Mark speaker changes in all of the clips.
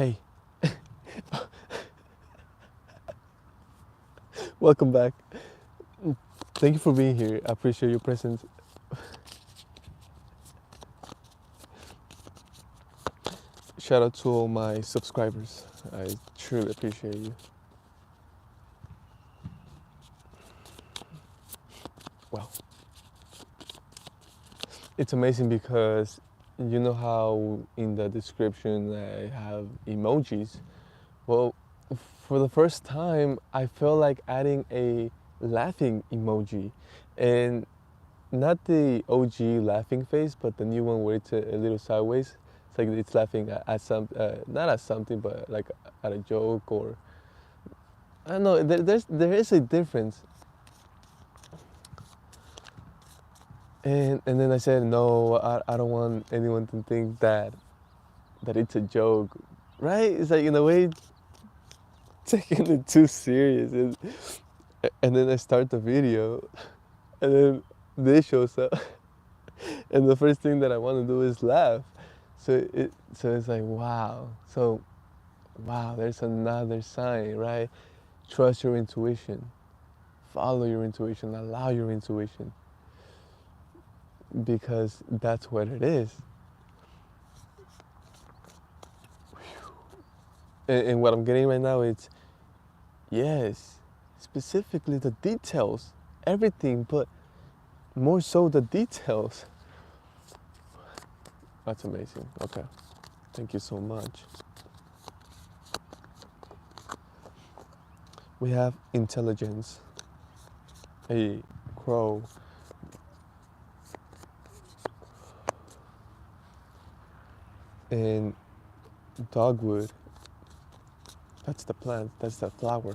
Speaker 1: Hey, welcome back. Thank you for being here. I appreciate your presence. Shout out to all my subscribers. I truly appreciate you. Well, it's amazing because you know how in the description I have emojis. Well, for the first time, I felt like adding a laughing emoji, and not the OG laughing face, but the new one where it's a little sideways. It's like it's laughing at some, not at something, but like at a joke or I don't know. There is a difference, and then I said no. I don't want anyone to think that it's a joke, right? It's like in a way taking it too serious, and then I start the video, and then this shows up, and the first thing that I want to do is laugh. So it's like wow. So wow, there's another sign, right? Trust your intuition, follow your intuition, allow your intuition, because that's what it is. And what I'm getting right now is yes, specifically the details, everything, but more so the details. That's amazing. Okay, thank you so much. We have intelligence, a crow, and dogwood. That's the plant, that's the flower.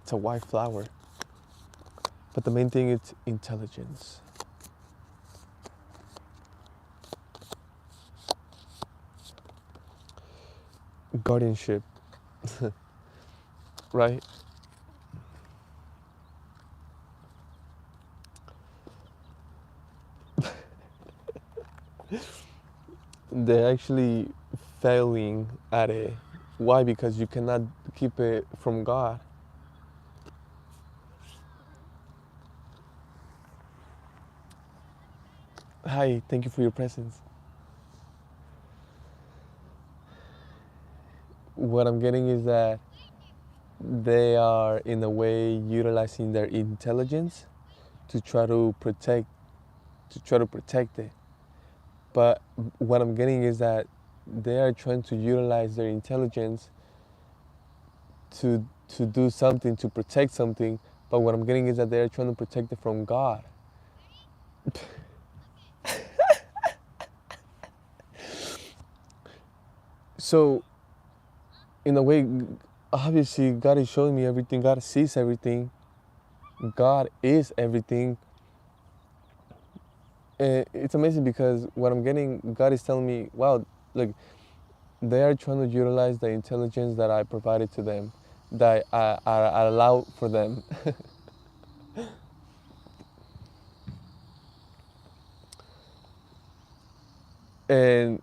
Speaker 1: It's a white flower. But the main thing is intelligence. Guardianship, right? They're actually failing at it. Why? Because you cannot keep it from God. Hi, thank you for your presence. What I'm getting is that they are, in a way, utilizing their intelligence to try to protect it. But what I'm getting is that they are trying to utilize their intelligence to do something, to protect something. But what I'm getting is that they're trying to protect it from God. So, in a way, obviously, God is showing me everything. God sees everything. God is everything. And it's amazing because what I'm getting, God is telling me, wow, look, they are trying to utilize the intelligence that I provided to them, that I allow for them. and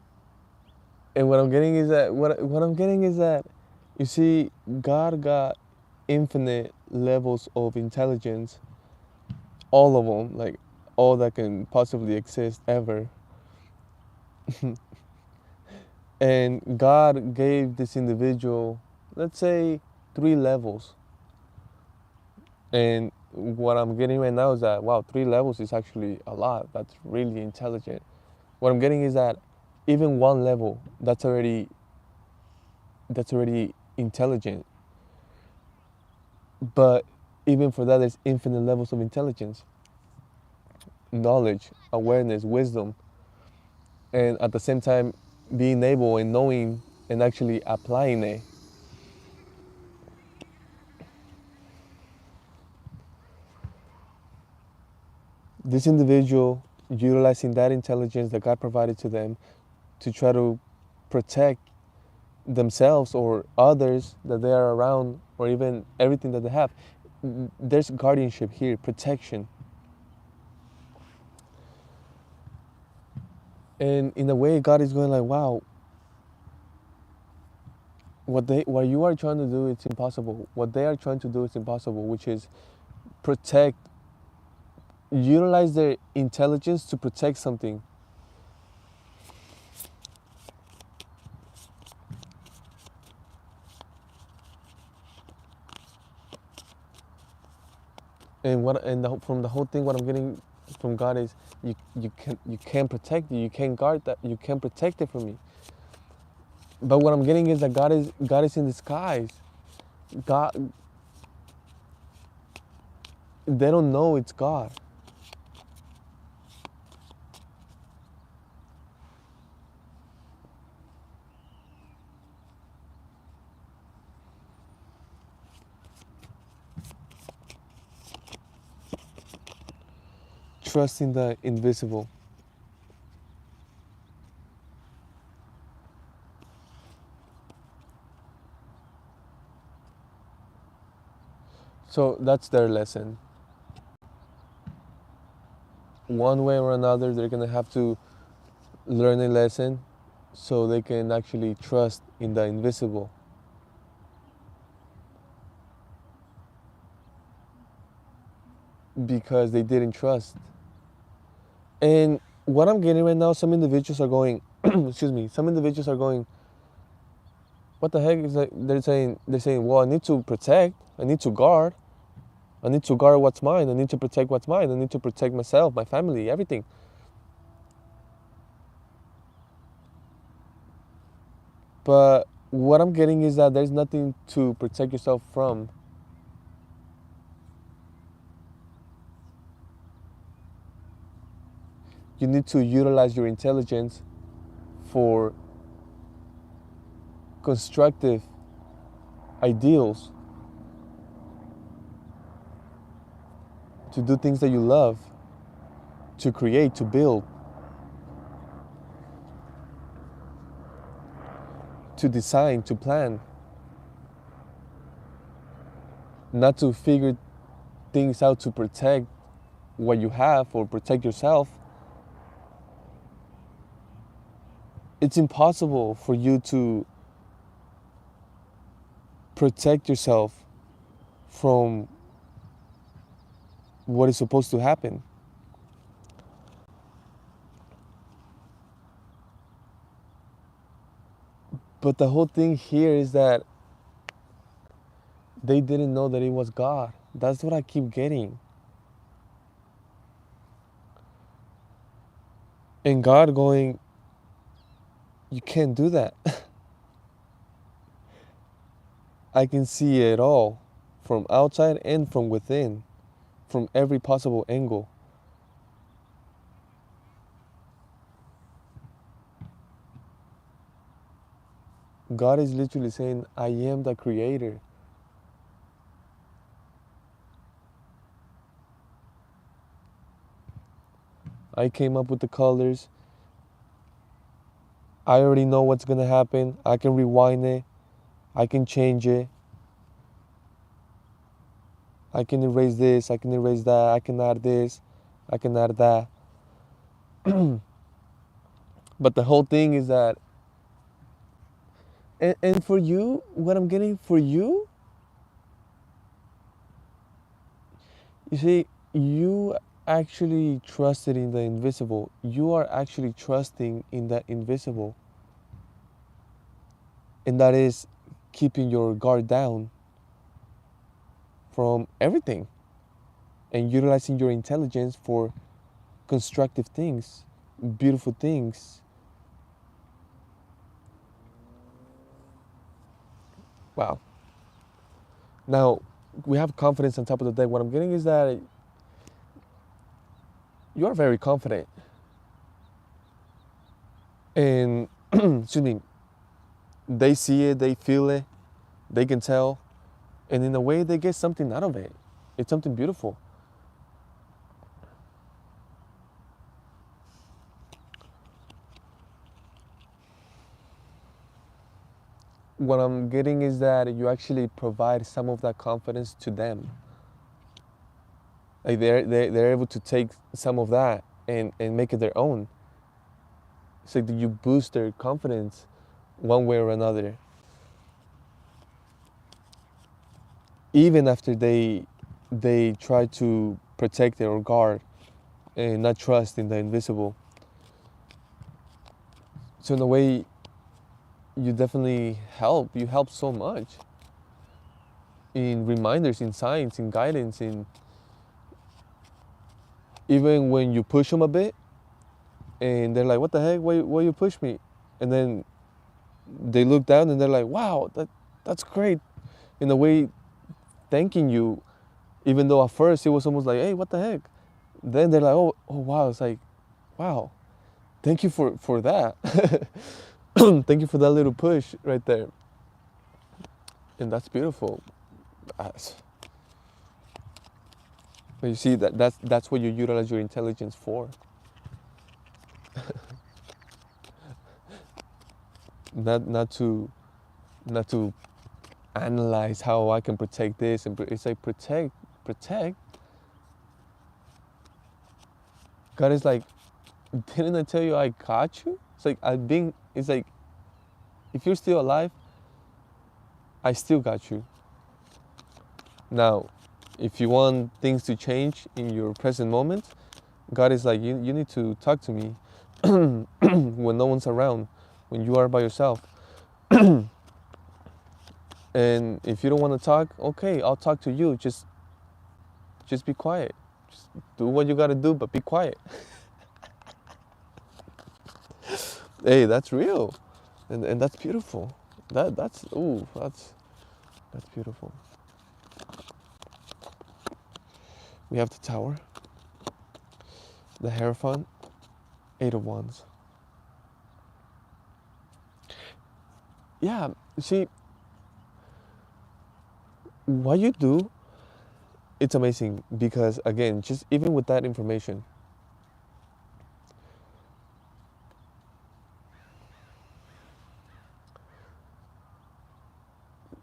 Speaker 1: and what I'm getting is that what I'm getting is that you see, God got infinite levels of intelligence, all of them, like all that can possibly exist ever. And God gave this individual, let's say, 3 levels. And what I'm getting right now is that wow, 3 levels is actually a lot. That's really intelligent. What I'm getting is that even 1 level, that's already intelligent. But even for that, there's infinite levels of intelligence, knowledge, awareness, wisdom, and at the same time, being able and knowing and actually applying it. This individual utilizing that intelligence that God provided to them to try to protect themselves or others that they are around, or even everything that they have. There's guardianship here, protection. And in a way, God is going like, wow, what you are trying to do, it's impossible. What they are trying to do is impossible, which is protect, utilize their intelligence to protect something. And from the whole thing, what I'm getting from God is you can't protect it, you can't guard that, you can't protect it from me. But what I'm getting is that God is in disguise. God, they don't know it's God. Trusting the invisible. So that's their lesson. One way or another, they're gonna have to learn a lesson so they can actually trust in the invisible because they didn't trust. And what I'm getting right now, some individuals are going, excuse me, some individuals are going, what the heck is that? They're saying, well, I need to protect, I need to guard, I need to guard what's mine, I need to protect what's mine, I need to protect myself, my family, everything. But what I'm getting is that there's nothing to protect yourself from. You need to utilize your intelligence for constructive ideals, to do things that you love, to create, to build, to design, to plan, not to figure things out to protect what you have or protect yourself. It's impossible for you to protect yourself from what is supposed to happen. But the whole thing here is that they didn't know that it was God. That's what I keep getting. And God going, you can't do that. I can see it all from outside and from within, from every possible angle. God is literally saying, I am the creator. I came up with the colors. I already know what's going to happen. I can rewind it. I can change it. I can erase this. I can erase that. I can add this. I can add that. But the whole thing is that, and for you, what I'm getting for you, you see, you actually trusted in the invisible. You are actually trusting in the invisible. And that is keeping your guard down from everything and utilizing your intelligence for constructive things, beautiful things. Wow. Now, we have confidence on top of the deck. What I'm getting is that you are very confident. And, excuse me, they see it, they feel it, they can tell. And in a way, they get something out of it. It's something beautiful. What I'm getting is that you actually provide some of that confidence to them. Like they're able to take some of that and make it their own. It's like you boost their confidence one way or another. even after they try to protect it or guard and not trust in the invisible. So in a way, you definitely help. You help so much in reminders, in signs, in guidance, in even when you push them a bit, and they're like, "What the heck? Why you push me?" And then they look down and they're like, "Wow, that's great." In a way, thanking you, even though at first it was almost like, "Hey, what the heck?" Then they're like, "Oh wow!" It's like, "Wow, thank you for that." Thank you for that little push right there, and that's beautiful. That's- You see that's what you utilize your intelligence for. Not to analyze how I can protect this and it's like protect. God is like, didn't I tell you I got you? It's like I being. It's like if you're still alive, I still got you. Now, if you want things to change in your present moment, God is like, you need to talk to me when no one's around, when you are by yourself. And if you don't want to talk, okay, I'll talk to you. Just be quiet. Just do what you gotta do, but be quiet. Hey, that's real, and that's beautiful. That's beautiful. We have the tower, the Hierophant, Eight of Wands. Yeah, see, what you do, it's amazing because again, just even with that information,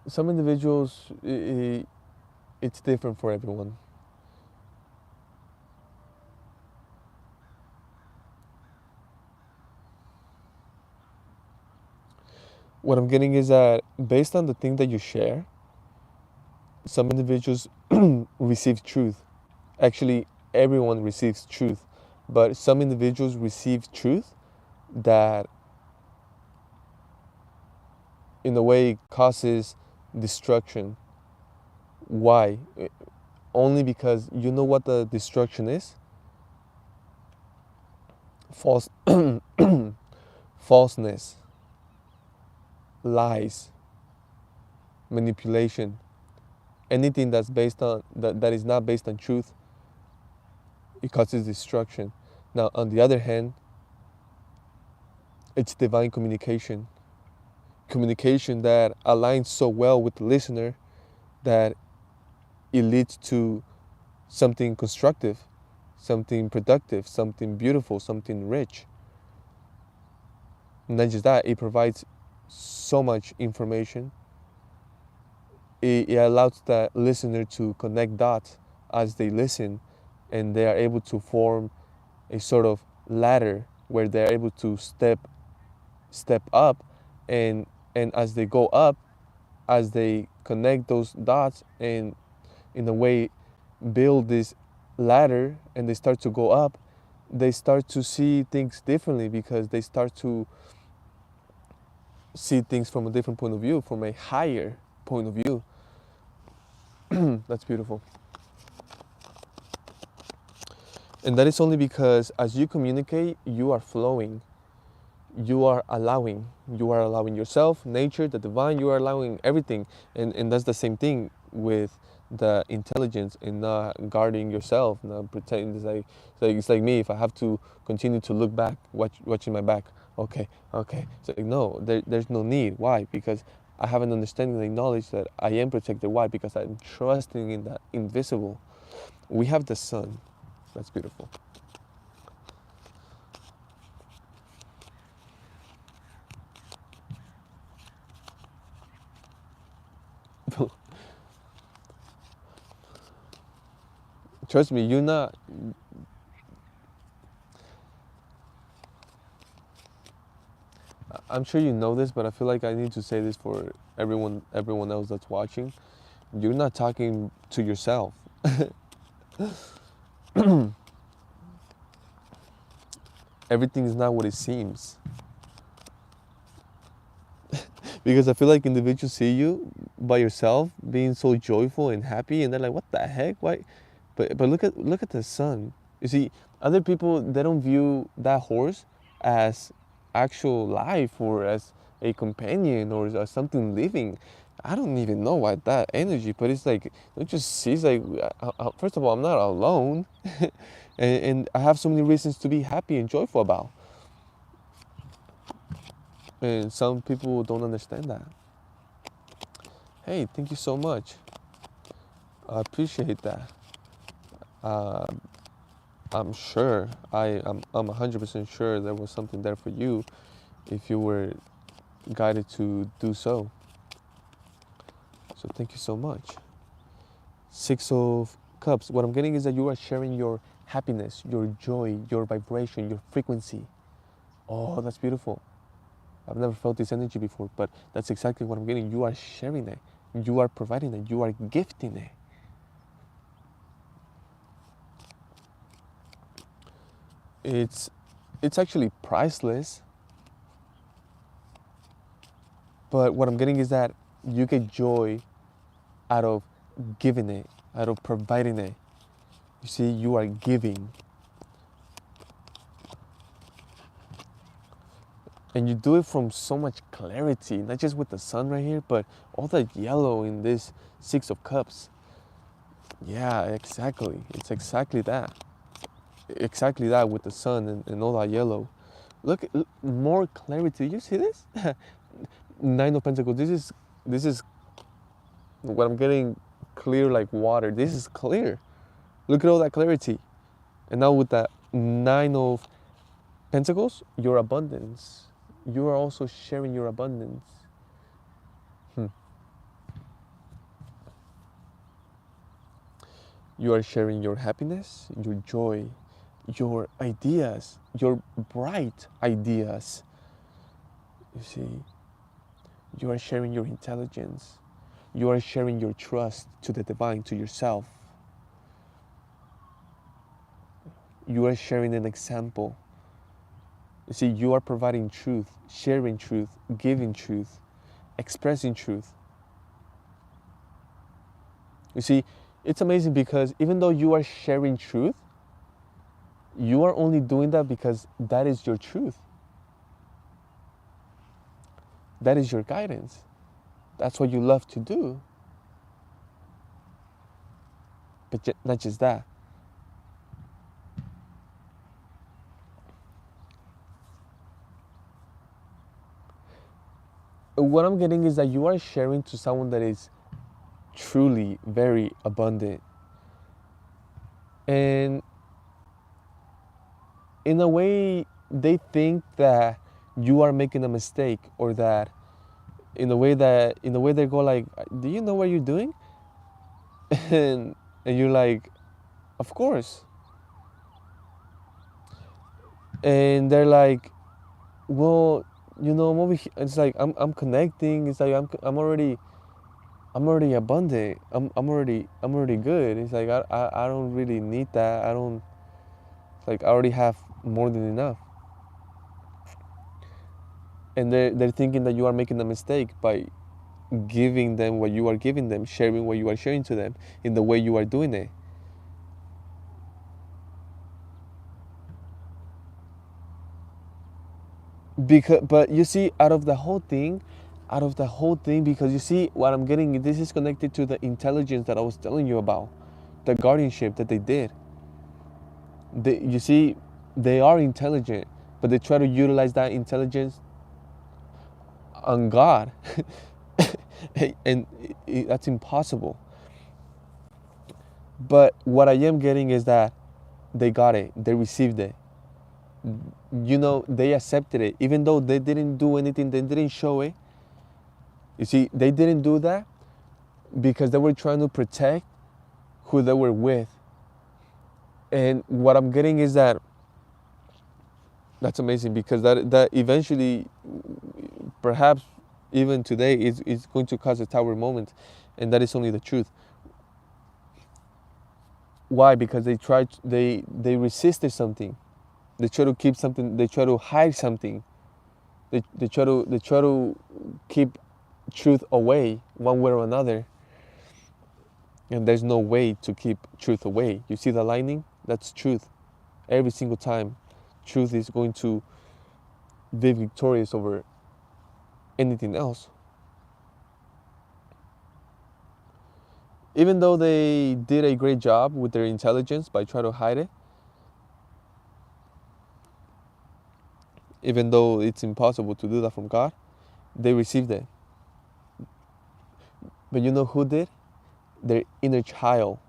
Speaker 1: some individuals, it's different for everyone. What I'm getting is that based on the thing that you share, some individuals receive truth. Actually, everyone receives truth, but some individuals receive truth that, in a way, causes destruction. Why? Only because you know what the destruction is? False, falseness, lies, manipulation. Anything that's based on that is not based on truth, it causes destruction. Now, on the other hand, it's divine communication. Communication that aligns so well with the listener that it leads to something constructive, something productive, something beautiful, something rich. Not just that, it provides so much information. It allows the listener to connect dots as they listen, and they are able to form a sort of ladder where they're able to step up, and as they go up, as they connect those dots and in a way build this ladder and they start to go up, they start to see things differently because they start to see things from a different point of view, from a higher point of view. That's beautiful. And that is only because as you communicate, you are flowing. You are allowing yourself, nature, the divine, you are allowing everything. And that's the same thing with the intelligence and not guarding yourself, not pretending. It's like me, if I have to continue to look back, watching my back, okay, so no, there's no need. Why? Because I have an understanding and knowledge that I am protected. Why? Because I'm trusting in that invisible. We have the sun. That's beautiful. Trust me, you're not. I'm sure you know this, but I feel like I need to say this for everyone else that's watching. You're not talking to yourself. Everything is not what it seems. Because I feel like individuals see you by yourself being so joyful and happy, and they're like, "What the heck? Why?" But look at the sun. You see, other people, they don't view that horse as actual life or as a companion or as something living. I don't even know why that energy, but it's like it just sees like first of all, I'm not alone, and I have so many reasons to be happy and joyful about. And some people don't understand that. Hey, thank you so much. I appreciate that. Uh, I'm sure, I'm 100% sure there was something there for you if you were guided to do so. So thank you so much. Six of Cups. What I'm getting is that you are sharing your happiness, your joy, your vibration, your frequency. Oh, that's beautiful. I've never felt this energy before, but that's exactly what I'm getting. You are sharing it. You are providing it. You are gifting it. It's it's actually priceless. But what I'm getting is that you get joy out of giving it, out of providing it. You see, you are giving. And you do it from so much clarity, not just with the sun right here, but all the yellow in this Six of Cups. Yeah, exactly. It's exactly that. Exactly that with the sun and all that yellow. Look, more clarity. You see this? Nine of Pentacles. This is what I'm getting, clear like water. This is clear. Look at all that clarity. And now with that Nine of Pentacles, your abundance. You are also sharing your abundance. Hmm. You are sharing your happiness, your joy, your ideas, your bright ideas. You see, you are sharing your intelligence. You are sharing your trust to the divine, to yourself. You are sharing an example. You see, you are providing truth, sharing truth, giving truth, expressing truth. You see, it's amazing because even though you are sharing truth, you are only doing that because that is your truth. That is your guidance. That's what you love to do. But not just that. What I'm getting is that you are sharing to someone that is truly very abundant. And in a way, they think that you are making a mistake, or that in a way they go like, do you know what you're doing? And you're like, of course. And they're like, well, I'm over here. It's like I'm connecting. It's like I'm already abundant. I'm already good. It's like I don't really need that. I don't, like, I already have more than enough. And they're thinking that you are making a mistake by giving them what you are giving them, sharing what you are sharing to them in the way you are doing it. But you see, out of the whole thing, because you see what I'm getting, this is connected to the intelligence that I was telling you about, the guardianship that they did. You see, they are intelligent, but they try to utilize that intelligence on God, and that's impossible. But what I am getting is that they got it, they received it. They accepted it, even though they didn't do anything, they didn't show it. You see, they didn't do that because they were trying to protect who they were with. And what I'm getting is that that's amazing, because that eventually, perhaps Even today, it's going to cause a tower moment, and that is only the truth. Why? Because they resisted something. They try to keep something. They try to hide something. They try to keep truth away one way or another. And there's no way to keep truth away. You see the lightning? That's truth. Every single time, truth is going to be victorious over anything else. Even though they did a great job with their intelligence by trying to hide it, even though it's impossible to do that from God, they received it. But you know who did? Their inner child.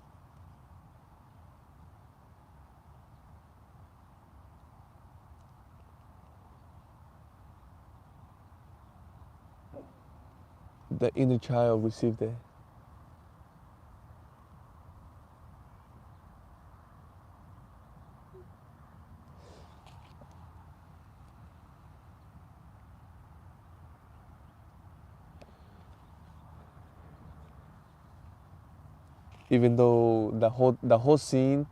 Speaker 1: The inner child received it. Even though the whole scene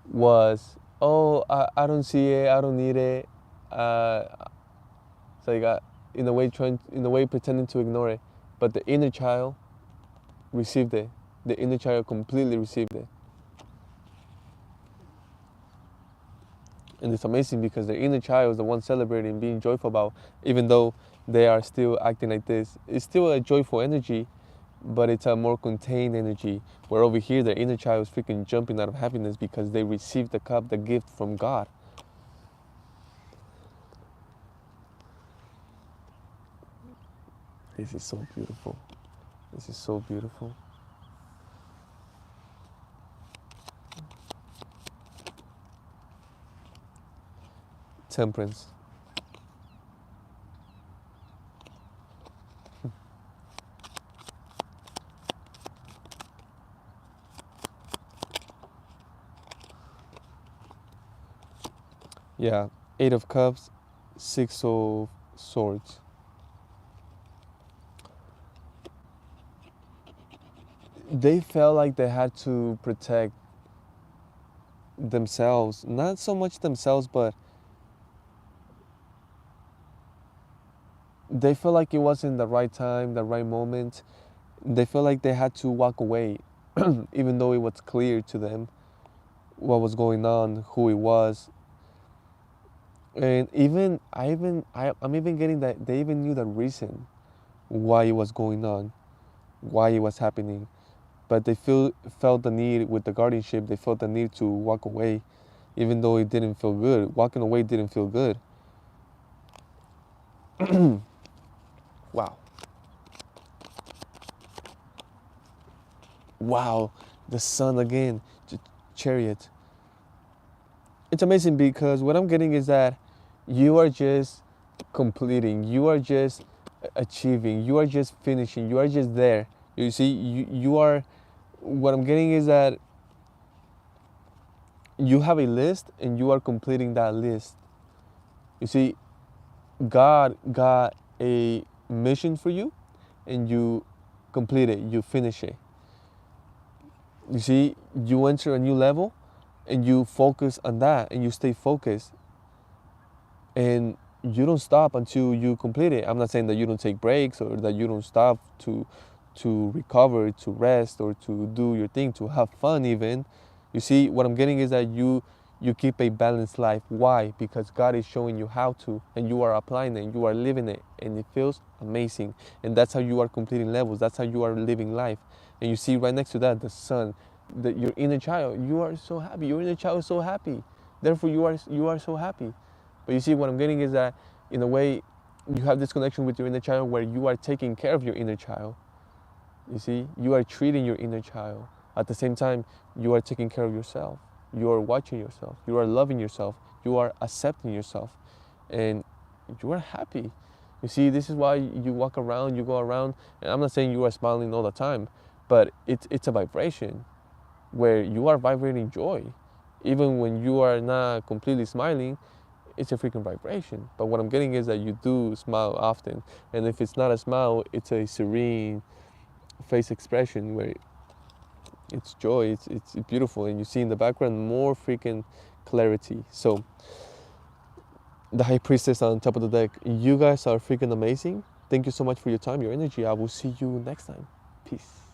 Speaker 1: was, oh, I don't see it, I don't need it. Uh, it's like in a way pretending to ignore it, but the inner child received it. The inner child completely received it, and it's amazing because the inner child is the one celebrating, being joyful about, even though they are still acting like this. It's still a joyful energy, but it's a more contained energy. Where over here, the inner child is freaking jumping out of happiness because they received the cup, the gift from God. This is so beautiful. This is so beautiful. Temperance. Yeah, Eight of Cups, Six of Swords. They felt like they had to protect themselves, not so much themselves, but they felt like it wasn't the right time, the right moment. They felt like they had to walk away, even though it was clear to them what was going on, who it was. And I'm even getting that they even knew the reason why it was going on, why it was happening. But they felt the need with the guardianship, they felt the need to walk away, even though it didn't feel good. Walking away didn't feel good. Wow. Wow. The sun again. Chariot. It's amazing because what I'm getting is that you are just completing, you are just achieving, you are just finishing, you are just there. You see, you are, what I'm getting is that you have a list and you are completing that list. You see, God got a mission for you and you complete it, you finish it. You see, you enter a new level and you focus on that and you stay focused and you don't stop until you complete it. I'm not saying that you don't take breaks or that you don't stop to recover, to rest, or to do your thing, to have fun even. You see, what I'm getting is that you keep a balanced life. Why? Because God is showing you how to, and you are applying it, you are living it, and it feels amazing. And that's how you are completing levels. That's how you are living life. And you see right next to that, the sun, your inner child. You are so happy. Your inner child is so happy. Therefore, you are so happy. But you see, what I'm getting is that, in a way, you have this connection with your inner child where you are taking care of your inner child. You see, you are treating your inner child. At the same time, you are taking care of yourself. You are watching yourself. You are loving yourself. You are accepting yourself. And you are happy. You see, this is why you walk around, you go around, and I'm not saying you are smiling all the time, but it's a vibration where you are vibrating joy. Even when you are not completely smiling, it's a freaking vibration. But what I'm getting is that you do smile often, and if it's not a smile, it's a serene face expression where it's joy, it's beautiful, and you see in the background more freaking clarity. So the High Priestess on top of the deck, you guys are freaking amazing. Thank you so much for your time, your energy. I will see you next time. Peace.